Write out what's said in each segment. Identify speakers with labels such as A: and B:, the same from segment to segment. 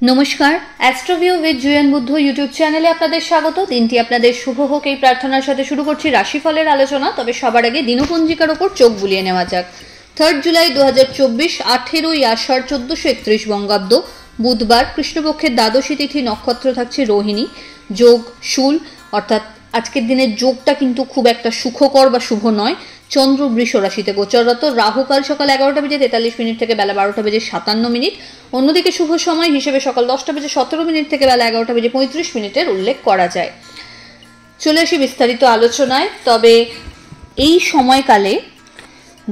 A: নমস্কার, অ্যাস্ট্রোভিউ with জুয়েন Buddha YouTube চ্যানেলে আপনাদের স্বাগত। দিনটি আপনাদের শুভ হোক এই প্রার্থনার সাথে শুরু করছি রাশিফলের আলোচনা। তবে সবার আগে দিনপঞ্জিকার ওপর চোখ বুলিয়ে নেওয়া যাক। 3 জুলাই 2024, 18ই আষাঢ় 1431 বঙ্গাব্দ, বুধবার, কৃষ্ণপক্ষের দ্বাদশী তিথি, নক্ষত্র থাকছে রোহিণী, যোগ শূল, অর্থাৎ আজকের দিনের যোগটা কিন্তু খুব একটা সুখকর বা শুভ নয়। চন্দ্র বৃষ রাশিতে গোচররত, রাহুকাল সকাল 11:43 থেকে বেলা 12:57। অন্যদিকে শুভ সময় হিসেবে সকাল 10:17 থেকে বেলা 11:35 উল্লেখ করা যায়। চলে আসি বিস্তারিত আলোচনায়। তবে এই সময়কালে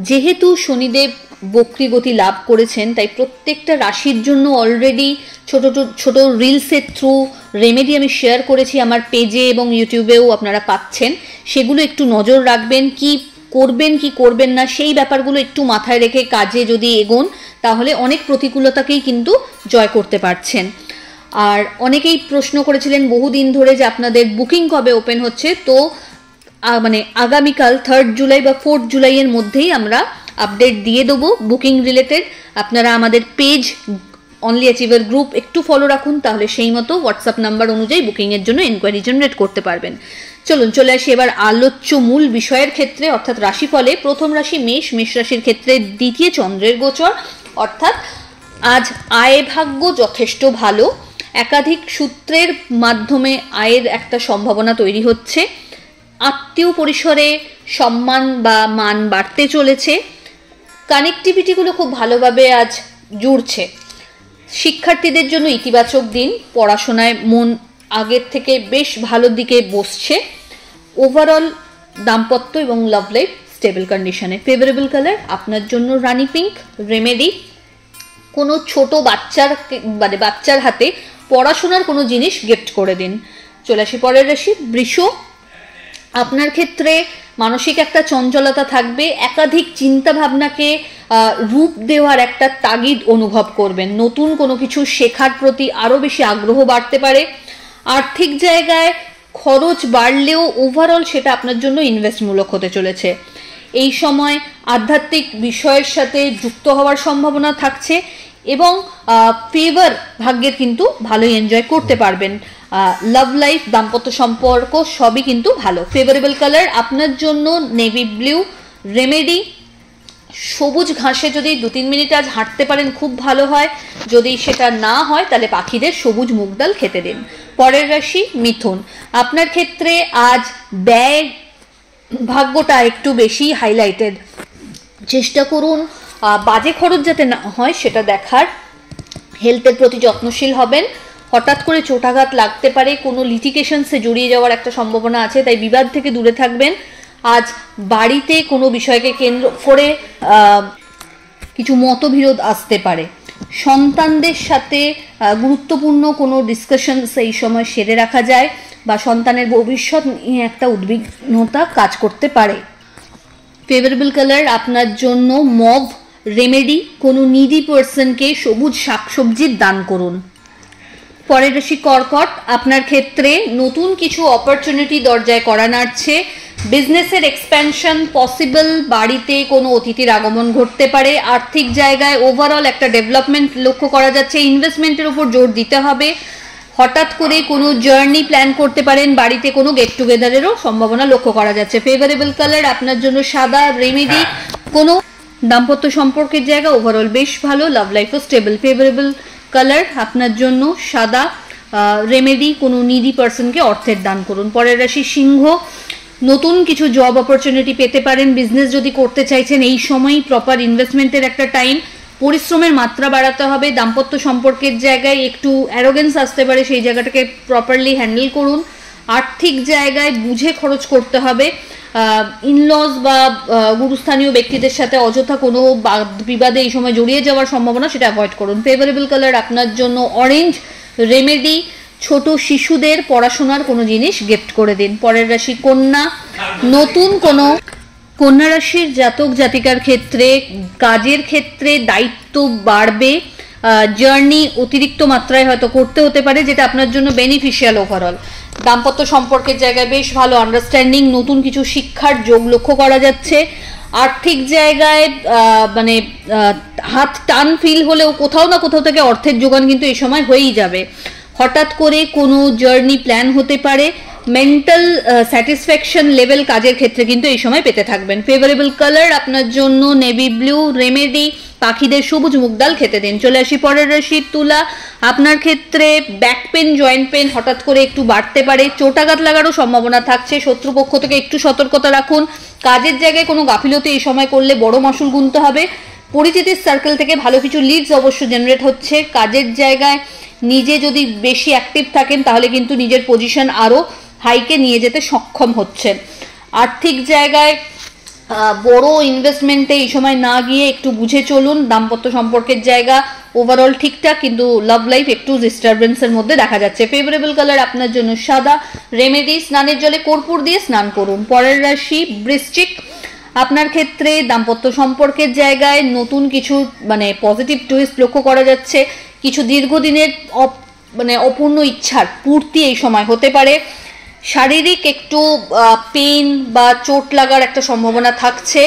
A: যেহেতু শনিদেব বক্রীগতি লাভ করেছেন, তাই প্রত্যেকটা রাশির জন্য অলরেডি ছোট ছোট রিলসের থ্রু রেমেডি আমি শেয়ার করেছি আমার পেজে এবং ইউটিউবেও আপনারা পাচ্ছেন। সেগুলো একটু নজর রাখবেন, কি করবেন কি করবেন না সেই ব্যাপারগুলো একটু মাথায় রেখে কাজে যদি এগোন তাহলে অনেক প্রতিকূলতাকেই কিন্তু জয় করতে পারছেন। আর অনেকেই প্রশ্ন করেছিলেন বহুদিন ধরে যে আপনাদের বুকিং কবে ওপেন হচ্ছে। তো মানে আগামীকাল 3 জুলাই বা 4 জুলাইয়ের মধ্যেই আমরা আপডেট দিয়ে দেবো বুকিং রিলেটেড। আপনারা আমাদের পেজ অনলি অ্যাচিভার গ্রুপ একটু ফলো রাখুন, তাহলে সেই মতো হোয়াটসঅ্যাপ নাম্বার অনুযায়ী বুকিংয়ের জন্য এনকোয়ারি জেনারেট করতে পারবেন। চলে আসি এবার আলোচ্য মূল বিষয়ের ক্ষেত্রে, অর্থাৎ রাশিফলে। প্রথম রাশি মেষ রাশির ক্ষেত্রে দ্বিতীয় চন্দ্রের গোচর, অর্থাৎ আজ আয় ভাগ্য যথেষ্ট ভালো। একাধিক সূত্রের মাধ্যমে আয়ের একটা সম্ভাবনা তৈরি হচ্ছে। আত্মীয় পরিসরে সম্মান বা মান বাড়তে চলেছে। কানেক্টিভিটিগুলো খুব ভালোভাবে আজ জুড়ছে। শিক্ষার্থীদের জন্য ইতিবাচক দিন, পড়াশোনায় মন আগের থেকে বেশ ভালোর দিকে বসছে। ওভারঅল দাম্পত্য এবং লাভ লাইফ স্টেবল কন্ডিশনে। ফেভারেবল কালার আপনার জন্য রানি পিঙ্ক। রেমেডি, কোনো ছোট বাচ্চার হাতে পড়াশোনার কোনো জিনিস গিফট করে দিন। চলে আসি পরের রাশি বৃষ। আপনার ক্ষেত্রে মানসিক একটা চঞ্চলতা থাকবে। একাধিক চিন্তা ভাবনাকে রূপ দেওয়ার একটা তাগিদ অনুভব করবেন। নতুন কোনো কিছু শেখার প্রতি আরও বেশি আগ্রহ বাড়তে পারে। আর্থিক জায়গায় খরচ বাড়লেও ওভারঅল সেটা আপনার জন্য ইনভেস্টমূলক হতে চলেছে। এই সময় আধ্যাত্মিক বিষয়ের সাথে যুক্ত হওয়ার সম্ভাবনা থাকছে এবং ফেভার ভাগ্যের কিন্তু ভালোই এনজয় করতে পারবেন। লাভ লাইফ, দাম্পত্য সম্পর্ক সবই কিন্তু ভালো। ফেভারেবল কালার আপনার জন্য নেভি ব্লু। রেমেডি, সবুজ ঘাসে যদি 2-3 মিনিট আজ হাঁটতে পারেন খুব ভালো হয়। যদি সেটা না হয় তাহলে পাখিদের সবুজ মুগ ডাল খেতে দিন। পরের রাশি মিথুন। আপনার ক্ষেত্রে আজ ব্যয় ভাগ্যটা একটু বেশি হাইলাইটেড। চেষ্টা করুন বাজে খরচ যাতে না হয় সেটা দেখার। হেলথের প্রতি যত্নশীল হবেন। হঠাৎ করে চোটাঘাত লাগতে পারে, কোনো লিটিগেশনসে জড়িয়ে যাওয়ার একটা সম্ভাবনা আছে, তাই বিবাদ থেকে দূরে থাকবেন। আজ বাড়িতে কোনো বিষয়কে কেন্দ্র করে কিছু মতবিরোধ আসতে পারে। সন্তানদের সাথে গুরুত্বপূর্ণ কোনো ডিসকাশনস এই সময় সেরে রাখা যায় বা সন্তানের ভবিষ্যৎ নিয়ে একটা উদ্বিগ্নতা কাজ করতে পারে। ফেভারেবল কালার আপনার জন্য মভ। রেমেডি, কোনো নিডি পার্সনকে সবুজ শাকসবজির দান করুন। পরের রাশি কর্কট। আপনার ক্ষেত্রে নতুন কিছু অপরচুনিটি দরজায় কড়া নাড়ছে। বিজনেসের এক্সপ্যানশন পসিবল। বাড়িতে কোনো অতিথির আগমন ঘটতে পারে। আর্থিক জায়গায় ওভারঅল একটা ডেভেলপমেন্ট লক্ষ্য করা যাচ্ছে। ইনভেস্টমেন্টের উপর জোর দিতে হবে। হঠাৎ করে কোনো জার্নি প্ল্যান করতে পারেন। বাড়িতে কোনো গেট টুগেদারেরও সম্ভাবনা লক্ষ্য করা যাচ্ছে। ফেভারেবল কালার আপনার জন্য সাদা। রেমেডি, কোনো দাম্পত্য সম্পর্কের জায়গা ওভারঅল বেশ ভালো। লাভ লাইফও স্টেবল। ফেভারেবল কালার আপনার জন্য সাদা। রেমেডি, কোনো নিডি পার্সনকে অর্থের দান করুন। পরের রাশি সিংহ। নতুন কিছু জব অপরচুনিটি পেতে পারেন। বিজনেস যদি করতে চাইছেন এই সময়ই প্রপার ইনভেস্টমেন্টের একটা টাইম। পরিশ্রমের মাত্রা বাড়াতে হবে। দাম্পত্য সম্পর্কের জায়গায় একটু অ্যারোগেন্স আসতে পারে, সেই জায়গাটাকে প্রপারলি হ্যান্ডেল করুন। আর্থিক জায়গায় বুঝে খরচ করতে হবে। ইনলস বা গুরুস্থানীয় ব্যক্তিদের সাথে অযথা কোনো বিবাদে এই সময় জড়িয়ে যাওয়ার সম্ভাবনা, সেটা অ্যাভয়েড করুন। ফেভারেবল কালার আপনার জন্য অরেঞ্জ। রেমেডি, ছোট শিশুদের পড়াশোনার কোনো জিনিস গিফট করে দিন। পরের রাশি কন্যা। নতুন কোনো কন্যা রাশির জাতক জাতিকার ক্ষেত্রে কাজের ক্ষেত্রে দায়িত্ব বাড়বে। জার্নি অতিরিক্ত মাত্রায় হয়তো করতে হতে পারে, যেটা আপনার জন্য বেনিফিশিয়াল ওভারঅল। দাম্পত্য সম্পর্কের জায়গায় বেশ ভালো আন্ডারস্ট্যান্ডিং। নতুন কিছু শিক্ষার যোগ লক্ষ্য করা যাচ্ছে। আর্থিক জায়গায় মানে হাত টান ফিল হলেও কোথাও না কোথাও থেকে অর্থের যোগান কিন্তু এই সময় হয়েই যাবে। হঠাৎ করে কোনো জার্নি প্ল্যান হতে পারে। মেন্টাল স্যাটিসফ্যাকশন লেভেল কাজের ক্ষেত্রে কিন্তু এই সময় পেতে থাকবেন। ফেভারেবল কালার আপনার জন্য নেভি ব্লু। রেমেডি পাখিদের সবুজ মুগ ডাল খেতে দিন। চলে আসি পরের রাশি তুলা। আপনার ক্ষেত্রে ব্যাক পেন, জয়েন্ট পেন হঠাৎ করে একটু বাড়তে পারে। চোটাঘাত লাগারও সম্ভাবনা থাকছে। শত্রুপক্ষ থেকে একটু সতর্কতা রাখুন। কাজের জায়গায় কোনো গাফিলতি এই সময় করলে বড় মাসুল গুনতে হবে। পরিচিতির সার্কেল থেকে ভালো কিছু লিডস অবশ্য জেনারেট হচ্ছে। কাজের জায়গায় নিজে যদি বেশি অ্যাক্টিভ থাকেন তাহলে কিন্তু নিজের পজিশন আরও হাইকে নিয়ে যেতে সক্ষম হচ্ছেন। আর্থিক জায়গায় বড় ইনভেস্টমেন্টে এই সময় না গিয়ে একটু বুঝে চলুন। দাম্পত্য সম্পর্কের জায়গা ওভারঅল ঠিকঠাক, কিন্তু লাভ লাইফ একটু ডিস্টারবেন্সের মধ্যে দেখা যাচ্ছে। ফেভারেবল কালার আপনার জন্য সাদা। রেমেডি স্নানের জলে কর্পূর দিয়ে স্নান করুন। পরের রাশি বৃশ্চিক। আপনার ক্ষেত্রে দাম্পত্য সম্পর্কের জায়গায় নতুন কিছু মানে পজিটিভ টুইস্ট লক্ষ্য করা যাচ্ছে। কিছু দীর্ঘদিনের অপূর্ণ ইচ্ছার পূর্তি এই সময় হতে পারে। শারীরিক একটু পেইন বা চোট লাগার একটা সম্ভাবনা থাকছে।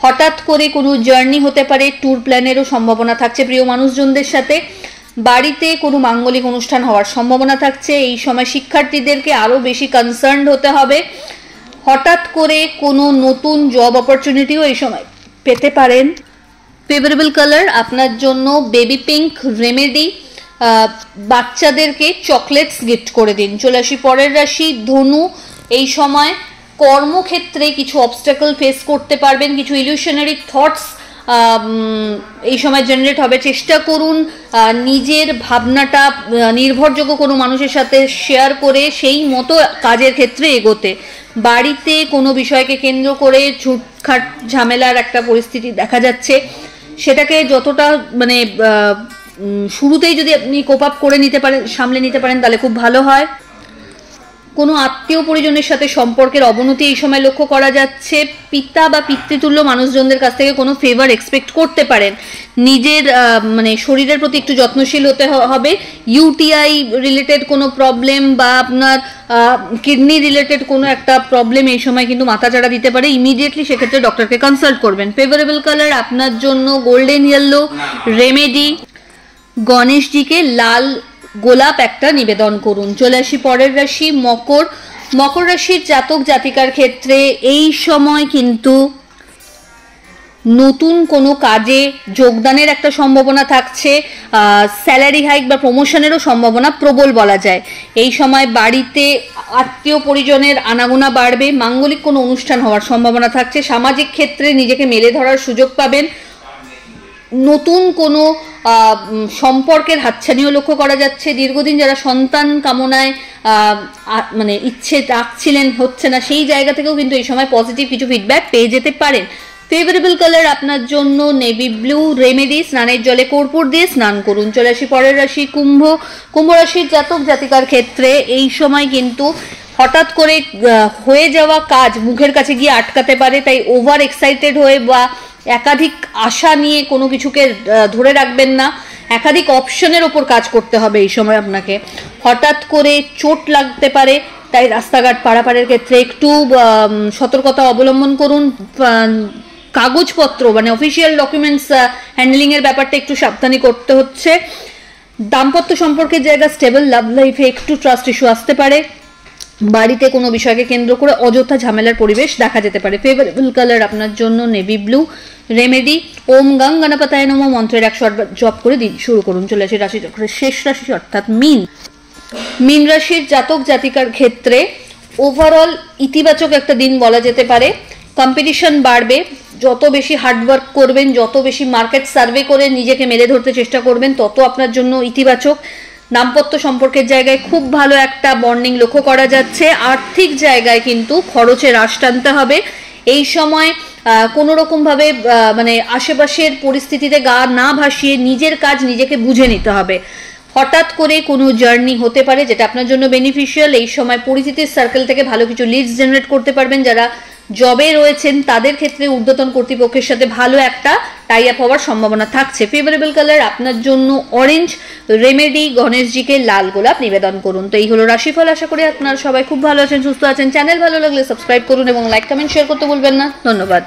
A: হঠাৎ করে কোনো জার্নি হতে পারে। ট্যুর প্ল্যানেরও সম্ভাবনা থাকছে প্রিয় মানুষজনদের সাথে। বাড়িতে কোনো মাঙ্গলিক অনুষ্ঠান হওয়ার সম্ভাবনা থাকছে। এই সময় শিক্ষার্থীদেরকে আরও বেশি কনসার্নড হতে হবে। হঠাৎ করে কোনো নতুন জব অপরচুনিটিও এই সময় পেতে পারেন। ফেভারেবল কালার আপনার জন্য বেবি পিঙ্ক। রেমেডি বাচ্চাদেরকে চকলেটস গিফট করে দিন। চলে আসি পরের রাশি ধনু। এই সময় কর্মক্ষেত্রে কিছু অবস্টাকল ফেস করতে পারবেন। কিছু ইলিউশনারি থটস এই সময় জেনারেট হবে। চেষ্টা করুন নিজের ভাবনাটা নির্ভরযোগ্য কোনো মানুষের সাথে শেয়ার করে সেই মতো কাজের ক্ষেত্রে এগোতে। বাড়িতে কোনো বিষয়কে কেন্দ্র করে ছুটখাট ঝামেলার একটা পরিস্থিতি দেখা যাচ্ছে। সেটাকে যতটা মানে শুরুতেই যদি আপনি কোপ আপ করে নিতে পারেন, সামলে নিতে পারেন, তাহলে খুব ভালো হয়। কোনো আত্মীয় পরিজনের সাথে সম্পর্কের অবনতি এই সময় লক্ষ্য করা যাচ্ছে। পিতা বা পিতৃতুল্য মানুষজনদের কাছ থেকে কোনো ফেভার এক্সপেক্ট করতে পারেন। নিজের মানে শরীরের প্রতি একটু যত্নশীল হতে হবে। ইউটিআই রিলেটেড কোনো প্রবলেম বা আপনার কিডনি রিলেটেড কোনো একটা প্রবলেম এই সময় কিন্তু মাথাচাড়া দিতে পারে। ইমিডিয়েটলি সেক্ষেত্রে ডক্টরকে কনসাল্ট করবেন। ফেভারেবল কালার আপনার জন্য গোল্ডেন ইয়েলো। রেমেডি গণেশজিকে লাল গোলাপ একটা নিবেদন করুন। চলে আসি পরের রাশি মকর। মকর রাশির জাতক জাতিকার ক্ষেত্রে এই সময় কিন্তু নতুন কোনো কাজে যোগদানের একটা সম্ভাবনা থাকছে। স্যালারি হাইক বা প্রমোশনেরও সম্ভাবনা প্রবল বলা যায়। এই সময় বাড়িতে আত্মীয় পরিজনের আনাগোনা বাড়বে। মাঙ্গলিক কোনো অনুষ্ঠান হওয়ার সম্ভাবনা থাকছে। সামাজিক ক্ষেত্রে নিজেকে মেলে ধরার সুযোগ পাবেন। নতুন কোনো সম্পর্কের হাতছানিও লক্ষ্য করা যাচ্ছে। দীর্ঘদিন যারা সন্তান কামনায় মানে ইচ্ছে রাখছিলেন, হচ্ছে না, সেই জায়গা থেকেও কিন্তু এই সময় পজিটিভ কিছু ফিডব্যাক পেয়ে যেতে পারেন। ফেভারেবল কালার আপনার জন্য নেভি ব্লু। রেমেডি স্নানের জলে কর্পূর দিয়ে স্নান করুন। চলে আসি পরের রাশি কুম্ভ। কুম্ভ রাশির জাতক জাতিকার ক্ষেত্রে এই সময় কিন্তু হঠাৎ করে হয়ে যাওয়া কাজ মুখের কাছে গিয়ে আটকাতে পারে। তাই ওভার এক্সাইটেড হয়ে বা একাধিক আশা নিয়ে কোনো কিছুকে ধরে রাখবেন না। একাধিক অপশনের ওপর কাজ করতে হবে এই সময় আপনাকে। হঠাৎ করে চোট লাগতে পারে, তাই রাস্তাঘাট পারাপারের ক্ষেত্রে একটু সতর্কতা অবলম্বন করুন। কাগজপত্র মানে অফিসিয়াল ডকুমেন্টস হ্যান্ডলিংয়ের ব্যাপারটা একটু সাবধানী করতে হচ্ছে। দাম্পত্য সম্পর্কের জায়গা স্টেবল। লাভ লাইফে একটু ট্রাস্ট ইস্যু আসতে পারে। বাড়িতে কোনো বিষয়কে কেন্দ্র করে অযথা ঝামেলার পরিবেশ দেখা যেতে পারে। ফেভারেবল কালার আপনার জন্য নেভি ব্লু। রেমেডি ওম গং গণপতায় নমঃ মন্ত্রের 108 বার জপ করে দিন শুরু করুন। চলে আসি রাশি চক্রের শেষ রাশি অর্থাৎ মিন। মিন রাশির জাতক জাতিকার ক্ষেত্রে ওভারঅল ইতিবাচক একটা দিন বলা যেতে পারে। কম্পিটিশন বাড়বে। যত বেশি হার্ডওয়ার্ক করবেন, যত বেশি মার্কেট সার্ভে করে নিজেকে মেলে ধরতে চেষ্টা করবেন, তত আপনার জন্য ইতিবাচক। দাম্পত্য সম্পর্কের জায়গায় খুব ভালো একটা বন্ডিং লক্ষ্য করা যাচ্ছে। আর্থিক জায়গায় কিন্তু খরচে হ্রাস টানতে হবে। এই সময় কোনো রকমভাবে মানে আশেপাশের পরিস্থিতিতে গা না ভাসিয়ে নিজের কাজ নিজেকে বুঝে নিতে হবে। হঠাৎ করে কোনো জার্নি হতে পারে যেটা আপনার জন্য বেনিফিশিয়াল। এই সময় পরিচিতির সার্কেল থেকে ভালো কিছু লিডস জেনারেট করতে পারবেন। যারা জবে রয়েছেন তাদের ক্ষেত্রে ঊর্ধ্বতন কর্তৃপক্ষের সাথে ভালো একটা টাই আপ হওয়ার সম্ভাবনা থাকছে। ফেভারেবল কালার আপনার জন্য অরেঞ্জ। রেমেডি গণেশজিকে লাল গোলাপ নিবেদন করুন। তো এই হলো রাশিফল। আশা করি আপনারা সবাই খুব ভালো আছেন, সুস্থ আছেন। চ্যানেল ভালো লাগলে সাবস্ক্রাইব করুন এবং লাইক কমেন্ট শেয়ার করতে ভুলবেন না। ধন্যবাদ।